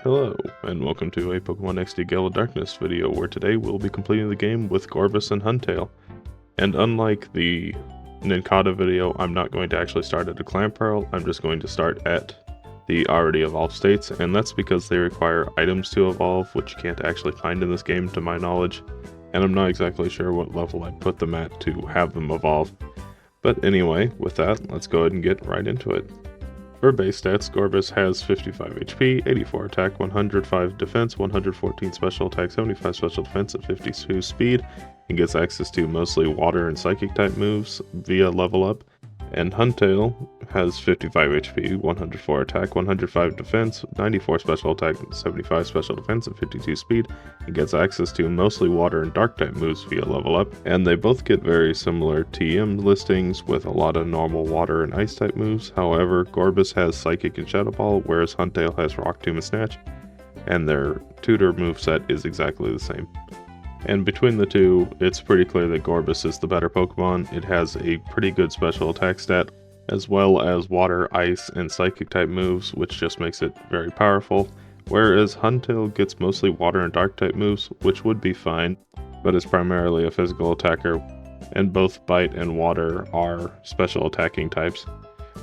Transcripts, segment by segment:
Hello, and welcome to a PokemonXD Gale of Darkness video, where today we'll be completing the game with Gorebyss and Huntail. And unlike the Ninkata video, I'm not going to actually start at a clan pearl, I'm just going to start at the already evolved states, and that's because they require items to evolve, which you can't actually find in this game to my knowledge, and I'm not exactly sure what level I'd put them at to have them evolve. But anyway, with that, let's go ahead and get right into it. For base stats, Gorebyss has 55 HP, 84 attack, 105 defense, 114 special attack, 75 special defense, and 52 speed, and gets access to mostly water and psychic type moves via level up. And Huntail has 55 HP, 104 attack, 105 defense, 94 special attack, 75 special defense, and 52 speed, and gets access to mostly water and dark type moves via level up. And they both get very similar TM listings with a lot of normal water and ice type moves. However, Gorebyss has Psychic and Shadow Ball, whereas Huntail has Rock Tomb and Snatch, and their tutor moveset is exactly the same. And between the two, it's pretty clear that Gorebyss is the better Pokemon. It has a pretty good special attack stat, as well as water, ice, and psychic type moves, which just makes it very powerful. Whereas Huntail gets mostly water and dark type moves, which would be fine, but is primarily a physical attacker, and both bite and water are special attacking types.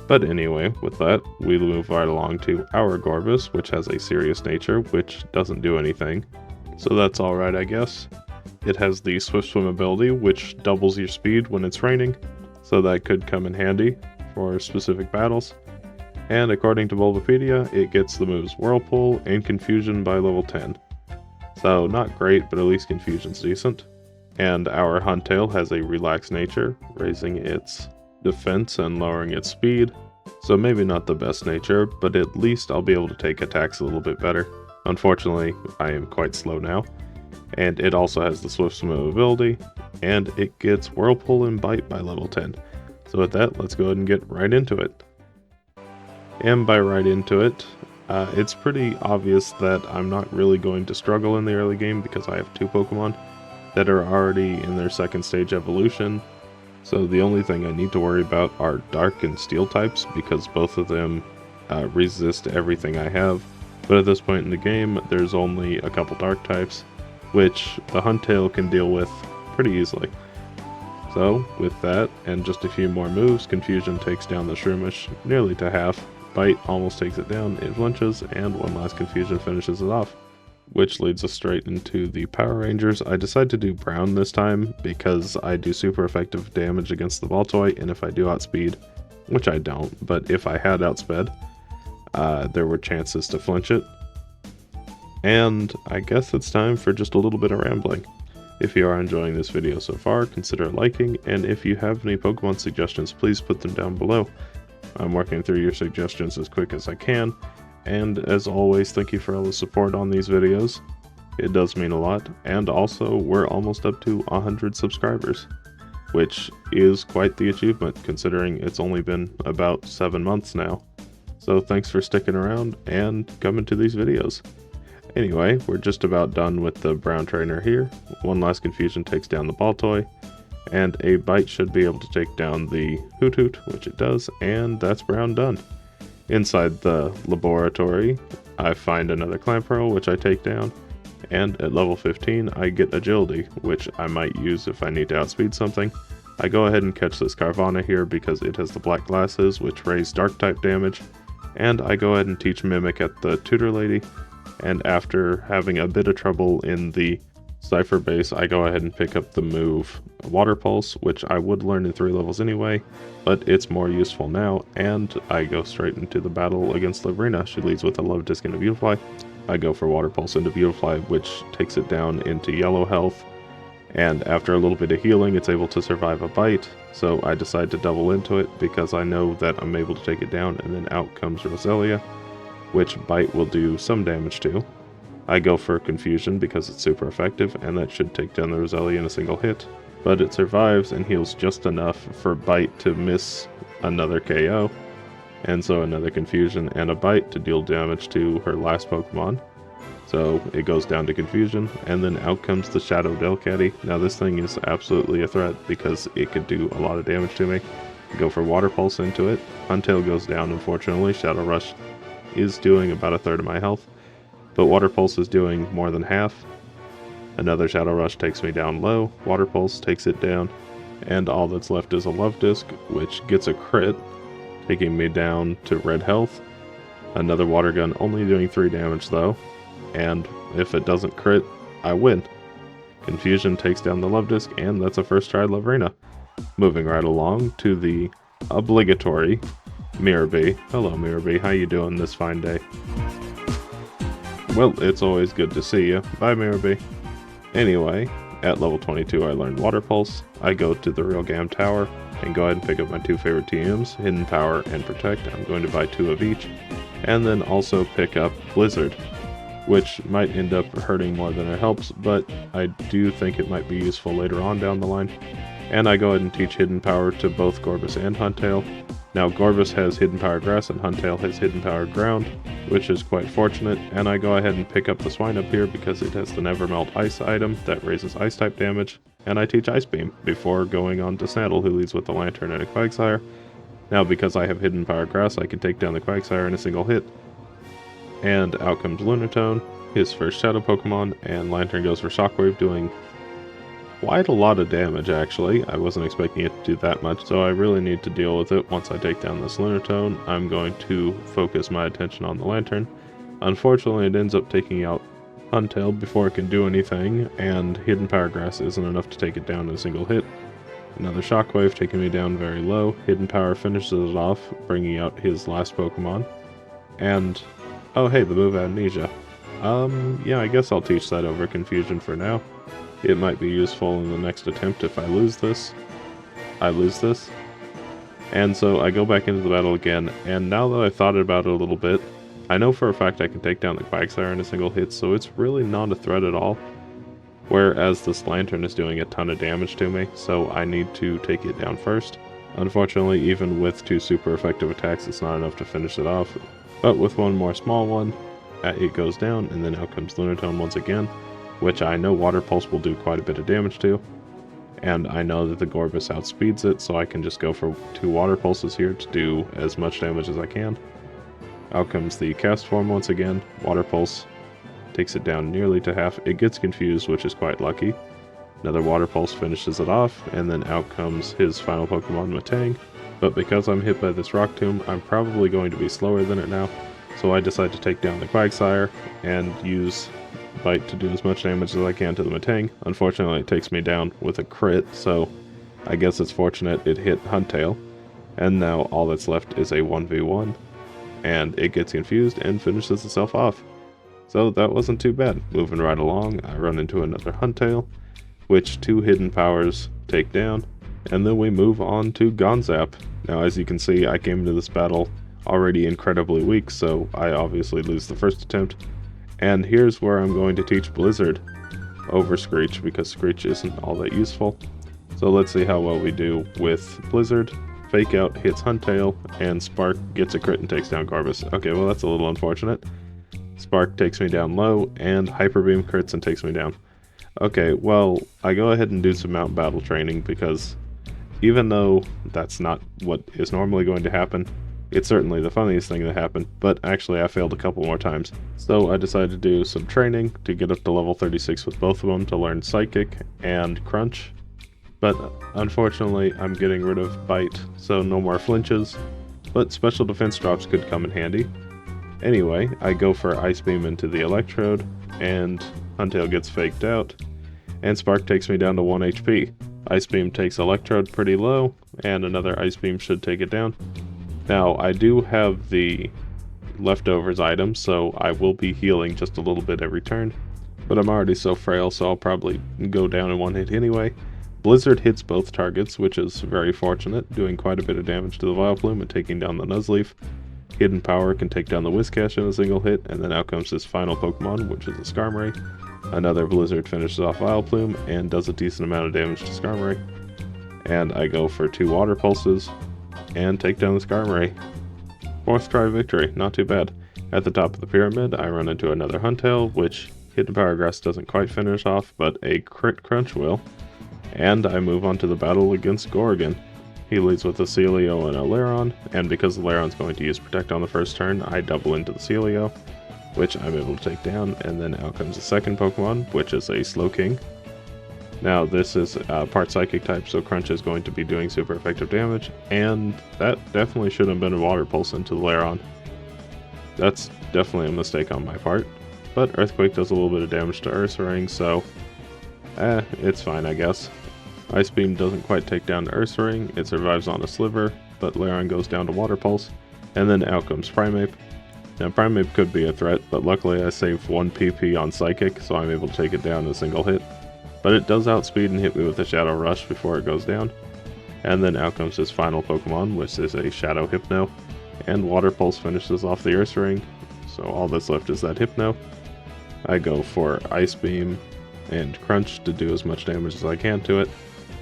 But anyway, with that, we move right along to our Gorebyss, which has a serious nature, which doesn't do anything. So that's alright, I guess. It has the Swift Swim ability, which doubles your speed when it's raining, so that could come in handy for specific battles. And according to Bulbapedia, it gets the moves Whirlpool and Confusion by level 10. So not great, but at least Confusion's decent. And our Huntail has a relaxed nature, raising its defense and lowering its speed. So maybe not the best nature, but at least I'll be able to take attacks a little bit better. Unfortunately, I am quite slow now. And it also has the Swift Swim ability, and it gets Whirlpool and Bite by level 10. So with that, let's go ahead and get right into it. And by right into it, it's pretty obvious that I'm not really going to struggle in the early game because I have two Pokemon that are already in their second stage evolution. So the only thing I need to worry about are Dark and Steel types, because both of them resist everything I have. But at this point in the game, there's only a couple Dark types, which the Huntail can deal with pretty easily. So, with that, and just a few more moves, Confusion takes down the Shroomish nearly to half, Bite almost takes it down, it flinches, and one last Confusion finishes it off. Which leads us straight into the Power Rangers. I decided to do Brown this time, because I do super effective damage against the Baltoy, and if I do outspeed, which I don't, but if I had outsped, there were chances to flinch it. And I guess it's time for just a little bit of rambling. If you are enjoying this video so far, consider liking, and if you have any Pokemon suggestions, please put them down below. I'm working through your suggestions as quick as I can, and as always, thank you for all the support on these videos. It does mean a lot, and also we're almost up to 100 subscribers, which is quite the achievement considering it's only been about 7 months now. So thanks for sticking around and coming to these videos. Anyway, we're just about done with the Brown Trainer here. One last Confusion takes down the Baltoy, and a Bite should be able to take down the Hoot, which it does, and that's Brown done. Inside the laboratory, I find another Clamperl, which I take down, and at level 15 I get Agility, which I might use if I need to outspeed something. I go ahead and catch this Carvana here because it has the black glasses, which raise dark type damage, and I go ahead and teach Mimic at the Tutor Lady. And after having a bit of trouble in the Cypher base, I go ahead and pick up the move Water Pulse, which I would learn in 3 levels anyway, but it's more useful now, and I go straight into the battle against Lavrina. She leads with a Love Disc into Beautifly. I go for Water Pulse into Beautifly, which takes it down into yellow health, and after a little bit of healing, it's able to survive a Bite, so I decide to double into it because I know that I'm able to take it down, and then out comes Roselia, which Bite will do some damage to. I go for Confusion because it's super effective, and that should take down the Roselia in a single hit, but it survives and heals just enough for Bite to miss another KO, and so another Confusion and a Bite to deal damage to her last Pokemon. So it goes down to Confusion, and then out comes the Shadow Delcatty. Now this thing is absolutely a threat because it could do a lot of damage to me. Go for Water Pulse into it. Huntail goes down, unfortunately. Shadow Rush is doing about a third of my health. but Water Pulse is doing more than half. Another Shadow Rush takes me down low, Water Pulse takes it down, and all that's left is a Love Disc, which gets a crit, taking me down to red health. Another Water Gun only doing 3 damage though, and if it doesn't crit, I win. Confusion takes down the Love Disc, and that's a first try Loverina. Moving right along to the obligatory Mirror Bee. Hello Mirror Bee, how you doing this fine day? Well, it's always good to see you. Bye Mirror Bee. Anyway, at level 22 I learned Water Pulse. I go to the Real Gam Tower and go ahead and pick up my 2 favorite TMs, Hidden Power and Protect. I'm going to buy 2 of each, and then also pick up Blizzard, which might end up hurting more than it helps, but I do think it might be useful later on down the line. And I go ahead and teach Hidden Power to both Gorebyss and Huntail. Now Gorebyss has Hidden Power Grass and Huntail has Hidden Power Ground, which is quite fortunate, and I go ahead and pick up the Swine up here because it has the Never Melt Ice item that raises Ice type damage, and I teach Ice Beam before going on to Snaddle, who leads with the Lantern and a Quagsire. Now because I have Hidden Power Grass, I can take down the Quagsire in a single hit. And out comes Lunatone, his first Shadow Pokemon, and Lantern goes for Shockwave, doing quite a lot of damage actually. I wasn't expecting it to do that much, so I really need to deal with it. Once I take down this Lunatone, I'm going to focus my attention on the Lantern. Unfortunately, it ends up taking out Huntail before it can do anything, and Hidden Power Grass isn't enough to take it down in a single hit. Another Shockwave taking me down very low. Hidden Power finishes it off, bringing out his last Pokemon. And, oh hey, the move Amnesia. Yeah, I guess I'll teach that over Confusion for now. It might be useful in the next attempt if I lose this. And so I go back into the battle again, and now that I've thought about it a little bit, I know for a fact I can take down the Quagsire in a single hit, so it's really not a threat at all. Whereas this Lantern is doing a ton of damage to me, so I need to take it down first. Unfortunately, even with 2 super effective attacks, it's not enough to finish it off. But with one more small one, it goes down, and then out comes Lunatone once again, which I know Water Pulse will do quite a bit of damage to. And I know that the Gorebyss outspeeds it, so I can just go for 2 Water Pulses here to do as much damage as I can. Out comes the Cast Form once again. Water Pulse takes it down nearly to half. It gets confused, which is quite lucky. Another Water Pulse finishes it off, and then out comes his final Pokemon, Matang. But because I'm hit by this Rock Tomb, I'm probably going to be slower than it now. So I decide to take down the Quagsire and use Bite to do as much damage as I can to the Matang. Unfortunately, it takes me down with a crit, so I guess it's fortunate it hit Huntail. And now all that's left is a 1v1, and it gets confused and finishes itself off. So that wasn't too bad. Moving right along, I run into another Huntail, which 2 Hidden Powers take down, and then we move on to Gonzap. Now as you can see, I came into this battle already incredibly weak, so I obviously lose the first attempt. And here's where I'm going to teach Blizzard over Screech, because Screech isn't all that useful. So let's see how well we do with Blizzard. Fake Out hits Huntail, and Spark gets a crit and takes down Gorebyss. Okay, well that's a little unfortunate. Spark takes me down low, and Hyper Beam crits and takes me down. Okay, well, I go ahead and do some mount battle training, because even though that's not what is normally going to happen, it's certainly the funniest thing that happened, but actually I failed a couple more times. So I decided to do some training to get up to level 36 with both of them to learn Psychic and Crunch. But unfortunately I'm getting rid of Bite, so no more flinches, but special defense drops could come in handy. Anyway, I go for Ice Beam into the Electrode, and Huntail gets faked out, and Spark takes me down to 1 HP. Ice Beam takes Electrode pretty low, and another Ice Beam should take it down. Now, I do have the leftovers items, so I will be healing just a little bit every turn. But I'm already so frail, so I'll probably go down in 1 hit anyway. Blizzard hits both targets, which is very fortunate, doing quite a bit of damage to the Vileplume and taking down the Nuzleaf. Hidden Power can take down the Whiscash in a single hit, and then out comes his final Pokemon, which is a Skarmory. Another Blizzard finishes off Vileplume and does a decent amount of damage to Skarmory. And I go for 2 Water Pulses and take down the Skarmory. 4th try victory, not too bad. At the top of the pyramid, I run into another Huntail, which Hidden Power Grass doesn't quite finish off, but a Crit Crunch will. And I move on to the battle against Gorgon. He leads with a Celio and a Lairon, and because the Lairon's going to use Protect on the first turn, I double into the Celio. which I'm able to take down, and then out comes the second Pokemon, which is a Slowking. Now this is part Psychic type, so Crunch is going to be doing super effective damage, and that definitely should have been a Water Pulse into the Lairon. That's definitely a mistake on my part, but Earthquake does a little bit of damage to Ursaring, so it's fine I guess. Ice Beam doesn't quite take down Ursaring, it survives on a Sliver, but Lairon goes down to Water Pulse, and then out comes Primeape. Now Primeape could be a threat, but luckily I saved 1 PP on Psychic, so I'm able to take it down in a single hit. But it does outspeed and hit me with a Shadow Rush before it goes down. And then out comes his final Pokemon, which is a Shadow Hypno. And Water Pulse finishes off the Ursaring, so all that's left is that Hypno. I go for Ice Beam and Crunch to do as much damage as I can to it.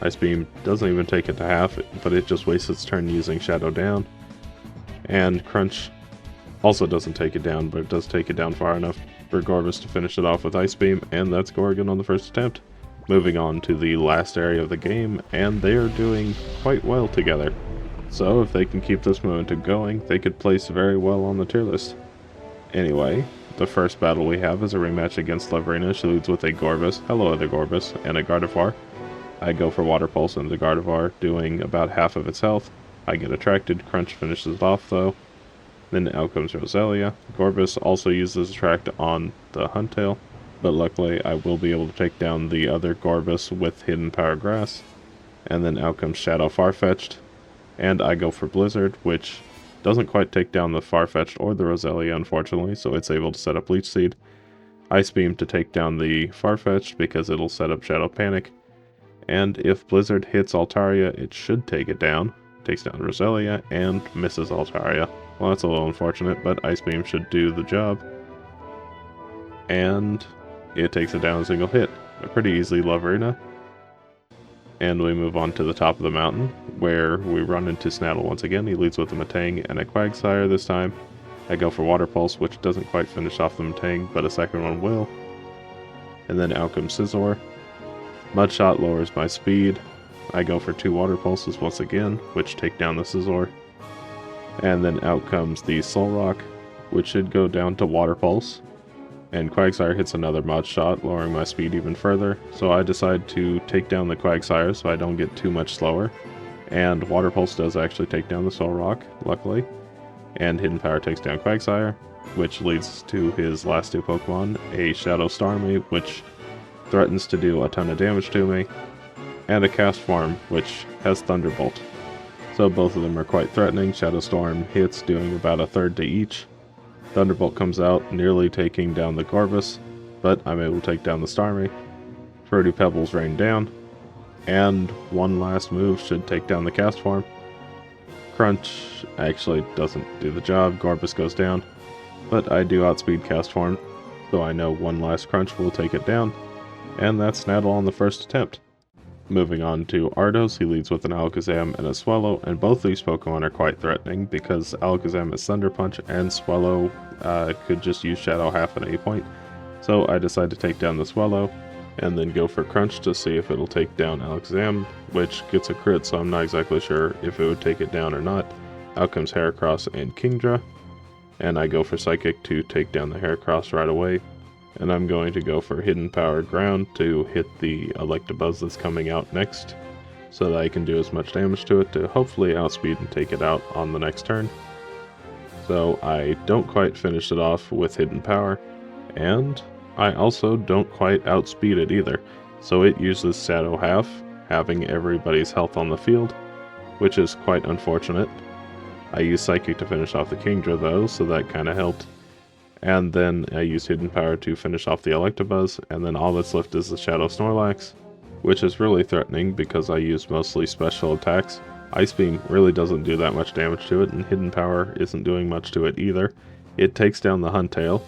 Ice Beam doesn't even take it to half, but it just wastes its turn using Shadow down. And Crunch also doesn't take it down, but it does take it down far enough for Gorebyss to finish it off with Ice Beam, and that's Gorgon on the first attempt. Moving on to the last area of the game, and they are doing quite well together. So if they can keep this momentum going, they could place very well on the tier list. Anyway, the first battle we have is a rematch against Loverina. She leads with a Gorebyss, hello other Gorebyss, and a Gardevoir. I go for Water Pulse into the Gardevoir, doing about half of its health. I get attracted, Crunch finishes it off though. Then out comes Roselia. Gorebyss also uses Attract on the Huntail, but luckily I will be able to take down the other Gorebyss with Hidden Power Grass. And then out comes Shadow Farfetch'd, and I go for Blizzard, which doesn't quite take down the Farfetch'd or the Roselia unfortunately, so it's able to set up Leech Seed. Ice Beam to take down the Farfetch'd because it'll set up Shadow Panic. And if Blizzard hits Altaria, it should take it down. Takes down Roselia and misses Altaria. Well, that's a little unfortunate, but Ice Beam should do the job. And it takes it down in a single hit. A pretty easy Loverina. And we move on to the top of the mountain, where we run into Snaddle once again. He leads with a Metang and a Quagsire this time. I go for Water Pulse, which doesn't quite finish off the Metang, but a second one will. And then out comes Scizor. Mudshot lowers my speed. I go for 2 Water Pulses once again, which take down the Scizor. And then out comes the Solrock, which should go down to Water Pulse. And Quagsire hits another Mudshot, lowering my speed even further. So I decide to take down the Quagsire so I don't get too much slower. And Water Pulse does actually take down the Solrock, luckily. And Hidden Power takes down Quagsire, which leads to his last 2 Pokemon, a Shadow Starmie, which threatens to do a ton of damage to me, and a Castform, which has Thunderbolt. So both of them are quite threatening. Shadow Storm hits, doing about a third to each. Thunderbolt comes out, nearly taking down the Gorebyss, but I'm able to take down the Starmie. Fruity Pebbles rain down, and one last move should take down the Castform. Crunch actually doesn't do the job, Gorebyss goes down, but I do outspeed Castform, so I know one last Crunch will take it down, and that's Snaddle on the first attempt. Moving on to Ardos, he leads with an Alakazam and a Swellow, and both these Pokemon are quite threatening because Alakazam is Thunder Punch and Swellow could just use Shadow half an A point. So I decide to take down the Swellow and then go for Crunch to see if it'll take down Alakazam, which gets a crit, so I'm not exactly sure if it would take it down or not. Out comes Heracross and Kingdra, and I go for Psychic to take down the Heracross right away. And I'm going to go for Hidden Power Ground to hit the Electabuzz that's coming out next, so that I can do as much damage to it to hopefully outspeed and take it out on the next turn. So I don't quite finish it off with Hidden Power, and I also don't quite outspeed it either. So it uses Shadow half, having everybody's health on the field, which is quite unfortunate. I use Psychic to finish off the Kingdra though, so that kind of helped. And then I use Hidden Power to finish off the Electabuzz, and then all that's left is the Shadow Snorlax, which is really threatening because I use mostly special attacks. Ice Beam really doesn't do that much damage to it, and Hidden Power isn't doing much to it either. It takes down the Huntail,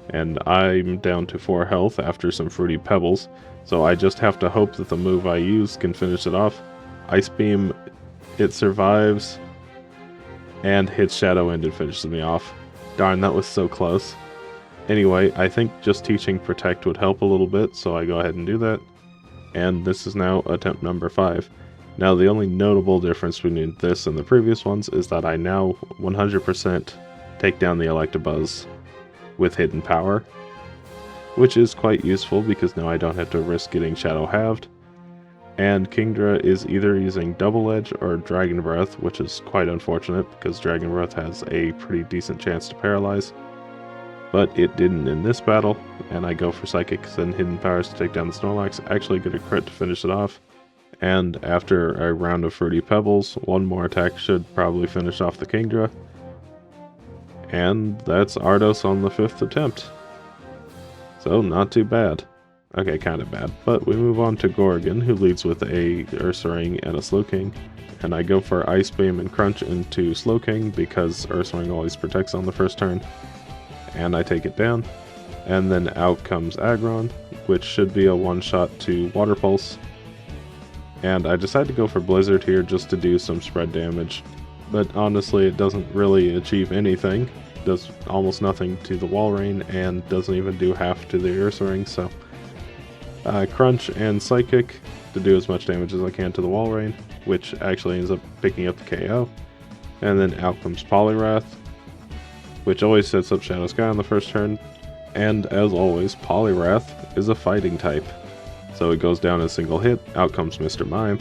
and I'm down to 4 health after some Fruity Pebbles, so I just have to hope that the move I use can finish it off. Ice Beam, it survives, and hits Shadow End and finishes me off. Darn, that was so close. Anyway, I think just teaching Protect would help a little bit, so I go ahead and do that. And this is now attempt number 5. Now the only notable difference between this and the previous ones is that I now 100% take down the Electabuzz with hidden power, which is quite useful because now I don't have to risk getting Shadow halved. And Kingdra is either using Double Edge or Dragon Breath, which is quite unfortunate because Dragon Breath has a pretty decent chance to paralyze. But it didn't in this battle, and I go for Psychics and Hidden Powers to take down the Snorlax, actually get a crit to finish it off. And after a round of Fruity Pebbles, one more attack should probably finish off the Kingdra. And that's Ardos on the 5th attempt. So not too bad. Okay, kind of bad. But we move on to Gorgon, who leads with a Ursaring and a Slowking. And I go for Ice Beam and Crunch into Slowking because Ursaring always protects on the first turn. And I take it down. And then out comes Aggron, which should be a one-shot to Water Pulse. And I decide to go for Blizzard here just to do some spread damage. But honestly, it doesn't really achieve anything. Does almost nothing to the Walrein and doesn't even do half to the Ursaring, so Crunch and Psychic to do as much damage as I can to the Walrein, which actually ends up picking up the KO. And then out comes Poliwrath, which always sets up Shadow Sky on the first turn. And as always, Poliwrath is a fighting type, so it goes down in a single hit. Out comes Mr. Mime,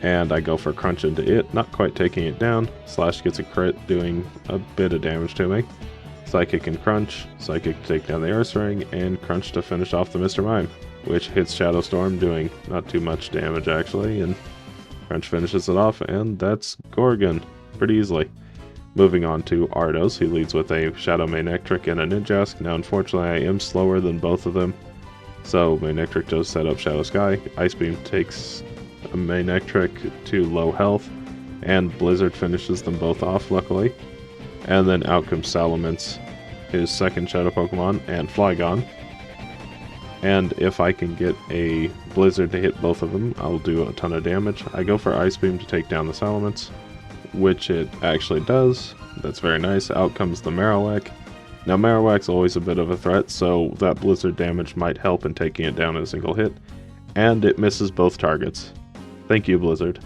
and I go for Crunch into it, not quite taking it down. Slash gets a crit, doing a bit of damage to me. Psychic and Crunch, Psychic to take down the Ursaring, and Crunch to finish off the Mr. Mime, which hits Shadow Storm, doing not too much damage actually, and Crunch finishes it off, and that's Gorgon, pretty easily. Moving on to Ardos, he leads with a Shadow Manectric and a Ninjask. Now unfortunately I am slower than both of them, so Manectric does set up Shadow Sky. Ice Beam takes a Manectric to low health, and Blizzard finishes them both off luckily. And then out comes Salamence, his second Shadow Pokemon, and Flygon. And if I can get a Blizzard to hit both of them, I'll do a ton of damage. I go for Ice Beam to take down the Salamence, which it actually does. That's very nice. Out comes the Marowak. Now Marowak's always a bit of a threat, so that Blizzard damage might help in taking it down in a single hit. And it misses both targets. Thank you, Blizzard.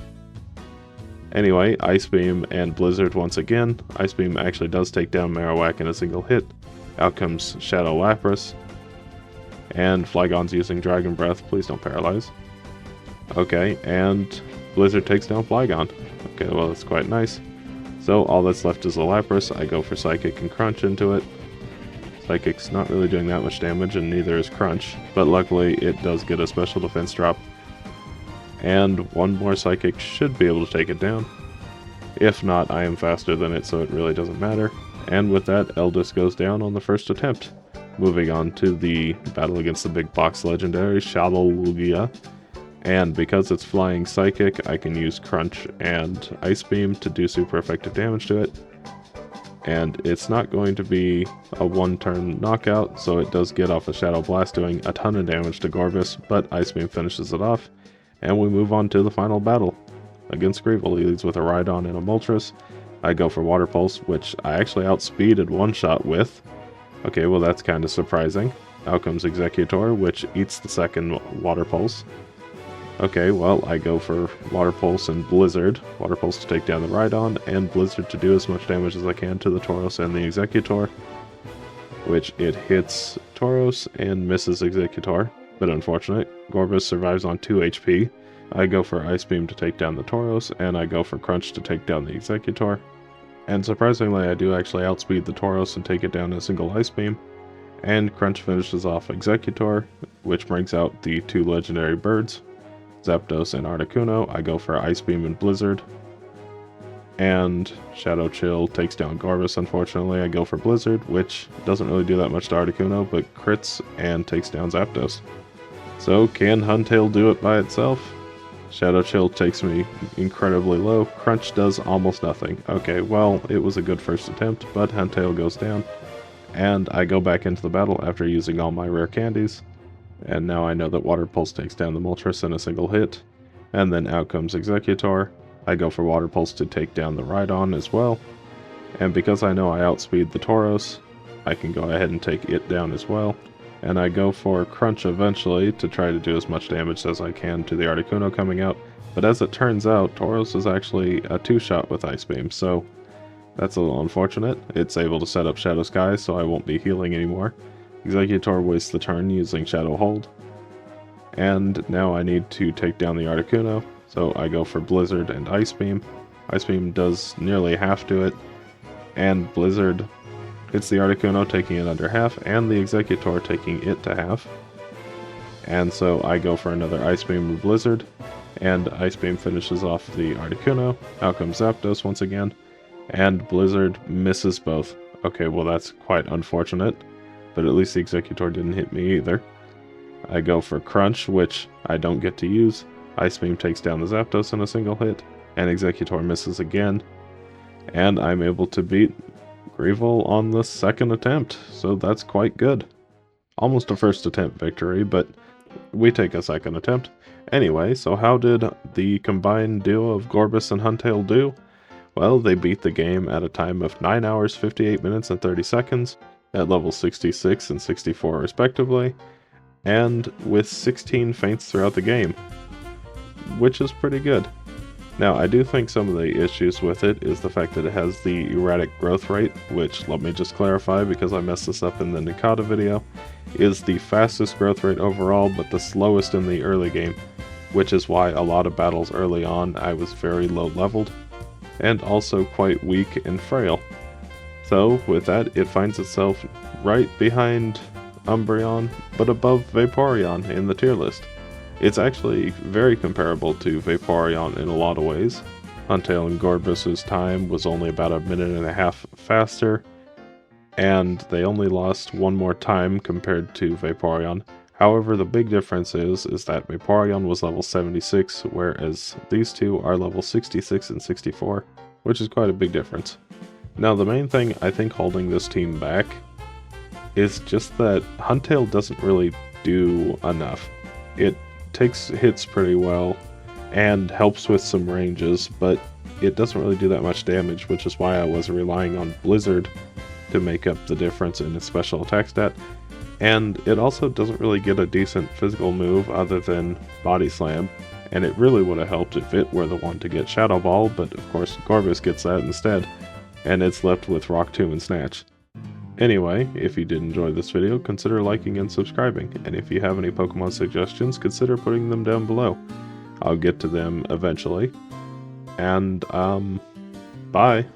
Anyway, Ice Beam and Blizzard once again. Ice Beam actually does take down Marowak in a single hit. Out comes Shadow Lapras. And Flygon's using Dragon Breath. Please don't paralyze. Okay, and Blizzard takes down Flygon. Okay, well that's quite nice. So all that's left is a Lapras. I go for Psychic and Crunch into it. Psychic's not really doing that much damage, and neither is Crunch. But luckily it does get a special defense drop. And one more Psychic should be able to take it down. If not, I am faster than it, so it really doesn't matter. And with that, Eldest goes down on the first attempt. Moving on to the battle against the big box legendary, Shadowlugia. And because it's flying Psychic, I can use Crunch and Ice Beam to do super effective damage to it. And it's not going to be a one-turn knockout, so it does get off a Shadow Blast, doing a ton of damage to Gorebyss, but Ice Beam finishes it off. And we move on to the final battle against Greevil. He leads with a Rhydon and a Moltres. I go for Water Pulse, which I actually outspeeded one-shot with. Okay, well that's kind of surprising. Out comes Executor, which eats the second Water Pulse. Okay, well I go for Water Pulse and Blizzard. Water Pulse to take down the Rhydon, and Blizzard to do as much damage as I can to the Tauros and the Executor. Which it hits Tauros and misses Executor. But unfortunate, Gorebyss survives on 2 HP. I go for Ice Beam to take down the Tauros, and I go for Crunch to take down the Executor. And surprisingly, I do actually outspeed the Tauros and take it down in a single Ice Beam. And Crunch finishes off Executor, which brings out the 2 legendary birds, Zapdos and Articuno. I go for Ice Beam and Blizzard. And Shadow Chill takes down Gorebyss, unfortunately. I go for Blizzard, which doesn't really do that much to Articuno, but crits and takes down Zapdos. So, can Huntail do it by itself? Shadow Chill takes me incredibly low. Crunch does almost nothing. Okay, well, it was a good first attempt, but Huntail goes down. And I go back into the battle after using all my rare candies. And now I know that Water Pulse takes down the Moltres in a single hit. And then out comes Executor. I go for Water Pulse to take down the Rhydon as well. And because I know I outspeed the Tauros, I can go ahead and take it down as well. And I go for Crunch eventually to try to do as much damage as I can to the Articuno coming out. But as it turns out, Tauros is actually a 2-shot with Ice Beam, so That's a little unfortunate. It's able to set up Shadow Sky, so I won't be healing anymore. Executor wastes the turn using Shadow Hold. And now I need to take down the Articuno, so I go for Blizzard and Ice Beam. Ice Beam does nearly half to it, and Blizzard hits the Articuno, taking it under half, and the Executor taking it to half. And so I go for another Ice Beam with Blizzard, and Ice Beam finishes off the Articuno. Out comes Zapdos once again, and Blizzard misses both. Okay, well that's quite unfortunate, but at least the Executor didn't hit me either. I go for Crunch, which I don't get to use. Ice Beam takes down the Zapdos in a single hit, and Executor misses again. And I'm able to beat Greevil on the second attempt, so that's quite good. Almost a first attempt victory, but we take a second attempt. Anyway, so how did the combined duo of Gorebyss and Huntail do? Well, they beat the game at a time of 9 hours, 58 minutes, and 30 seconds, at level 66 and 64 respectively, and with 16 feints throughout the game, which is pretty good. Now, I do think some of the issues with it is the fact that it has the erratic growth rate, which, let me just clarify because I messed this up in the Nikata video, is the fastest growth rate overall, but the slowest in the early game, which is why a lot of battles early on I was very low leveled, and also quite weak and frail. So, with that, it finds itself right behind Umbreon, but above Vaporeon in the tier list. It's actually very comparable to Vaporeon in a lot of ways. Huntail and Gorebyss's time was only about a minute and a half faster, and they only lost one more time compared to Vaporeon. However, the big difference is that Vaporeon was level 76, whereas these two are level 66 and 64, which is quite a big difference. Now, the main thing I think holding this team back is just that Huntail doesn't really do enough. It takes hits pretty well and helps with some ranges, but it doesn't really do that much damage, which is why I was relying on Blizzard to make up the difference in its special attack stat. And it also doesn't really get a decent physical move other than Body Slam, and it really would have helped if it were the one to get Shadow Ball, but of course Gorebyss gets that instead, and it's left with Rock Tomb and Snatch. Anyway, if you did enjoy this video, consider liking and subscribing, and if you have any Pokemon suggestions, consider putting them down below. I'll get to them eventually. And, bye!